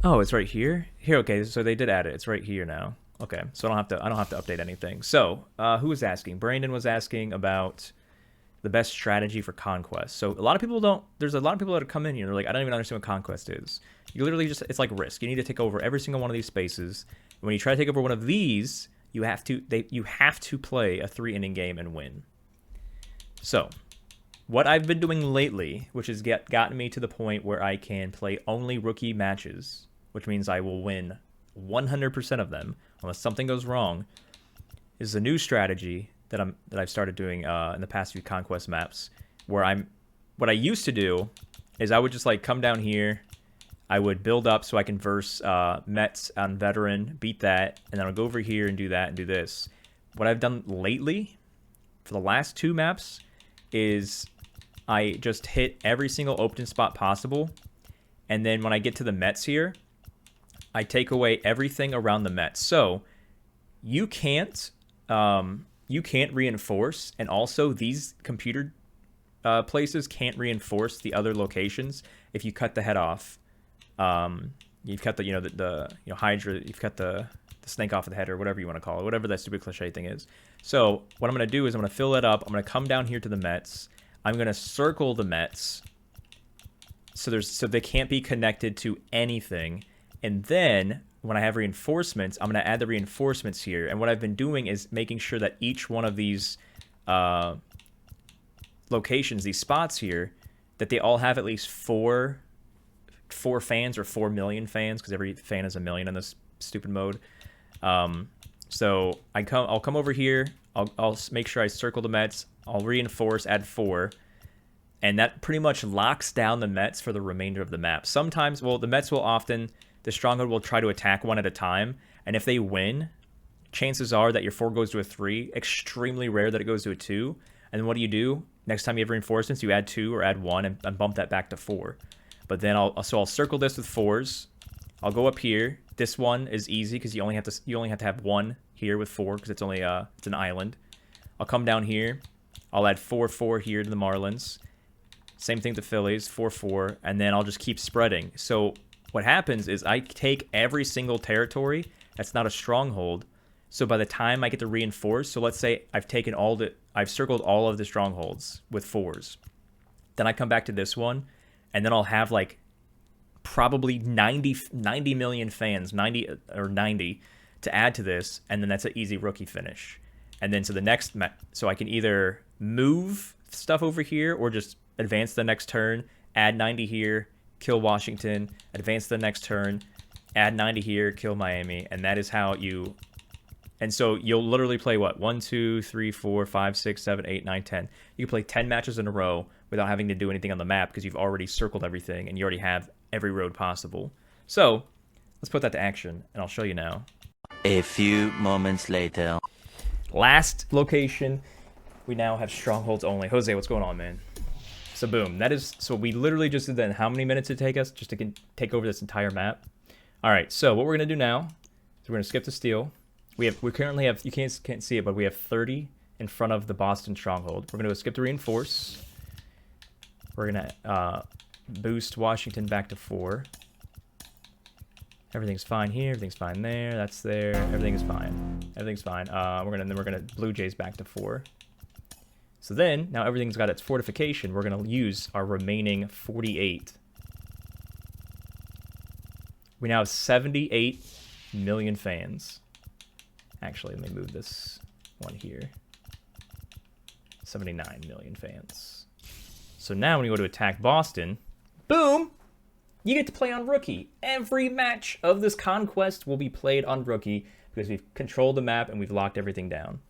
Oh, it's right here. Here, okay. So they did add it. It's right here now. Okay, so I don't have to update anything. So, who was asking? Brandon was asking about the best strategy for Conquest. So a lot of people don't. There's a lot of people that come in here. They're like, I don't even understand what Conquest is. You literally just, it's like Risk. You need to take over every single one of these spaces. When you try to take over one of these, you have to play a 3 inning game and win. So what I've been doing lately, which has gotten me to the point where I can play only rookie matches, which means I will win 100% of them unless something goes wrong, is a new strategy that I've started doing in the past few Conquest maps. What I used to do is I would just like come down here, I would build up so I can verse Mets on veteran, beat that, and then I'll go over here and do that and do this. What I've done lately for the last 2 maps is I just hit every single open spot possible, and then when I get to the Mets here, I take away everything around the Mets. So you can't reinforce, and also these computer places can't reinforce the other locations if you cut the head off. You've cut the Hydra, you've cut the snake off of the head, or whatever you want to call it, whatever that stupid cliche thing is. So what I'm going to do is I'm going to fill it up. I'm going to come down here to the Mets. I'm going to circle the Mets so they can't be connected to anything. And then when I have reinforcements, I'm going to add the reinforcements here. And what I've been doing is making sure that each one of these locations, these spots here, that they all have at least four fans or 4 million fans, because every fan is a million in this stupid mode. So I'll come over here. I'll make sure I circle the Mets. I'll reinforce, add 4, and that pretty much locks down the Mets for the remainder of the map. Sometimes, well, the Mets will often, the Stronghold will try to attack one at a time, and if they win, chances are that your 4 goes to a 3. Extremely rare that it goes to a 2. And then what do? Next time you have reinforcements, you add 2 or add 1 and bump that back to 4. But then I'll circle this with 4s. I'll go up here. This one is easy because you only have to have 1 here with 4 because it's only it's an island. I'll come down here. I'll add 4/4 here to the Marlins. Same thing to Phillies, 4/4, and then I'll just keep spreading. So what happens is I take every single territory that's not a stronghold. So by the time I get to reinforce, so let's say I've circled all of the strongholds with 4s. Then I come back to this one, and then I'll have like probably 90 million fans, 90 to add to this, and then that's an easy rookie finish. And then so I can either move stuff over here or just advance the next turn, add 90 here, kill Washington, advance the next turn, add 90 here, kill Miami, and that is how you. And so you'll literally play what? 1, 2, 3, 4, 5, 6, 7, 8, 9, 10. You can play 10 matches in a row without having to do anything on the map because you've already circled everything and you already have every road possible. So let's put that to action, and I'll show you now. A few moments later. Last location, we now have strongholds only. Jose, what's going on, man? So boom, so we literally just did that in how many minutes did it take us just to take over this entire map? All right, so what we're gonna do now is we're gonna skip the steel. We currently have, you can't see it, but we have 30 in front of the Boston stronghold. We're gonna skip the reinforce. We're gonna boost Washington back to 4. Everything's fine here. Everything's fine there. That's there. Everything is fine. Everything's fine. We're gonna Blue Jays back to 4. So then now everything's got its fortification. We're gonna use our remaining 48. We now have 78 million fans. Actually, let me move this one here. 79 million fans. So now when you go to attack Boston, boom! You get to play on rookie. Every match of this Conquest will be played on rookie because we've controlled the map and we've locked everything down.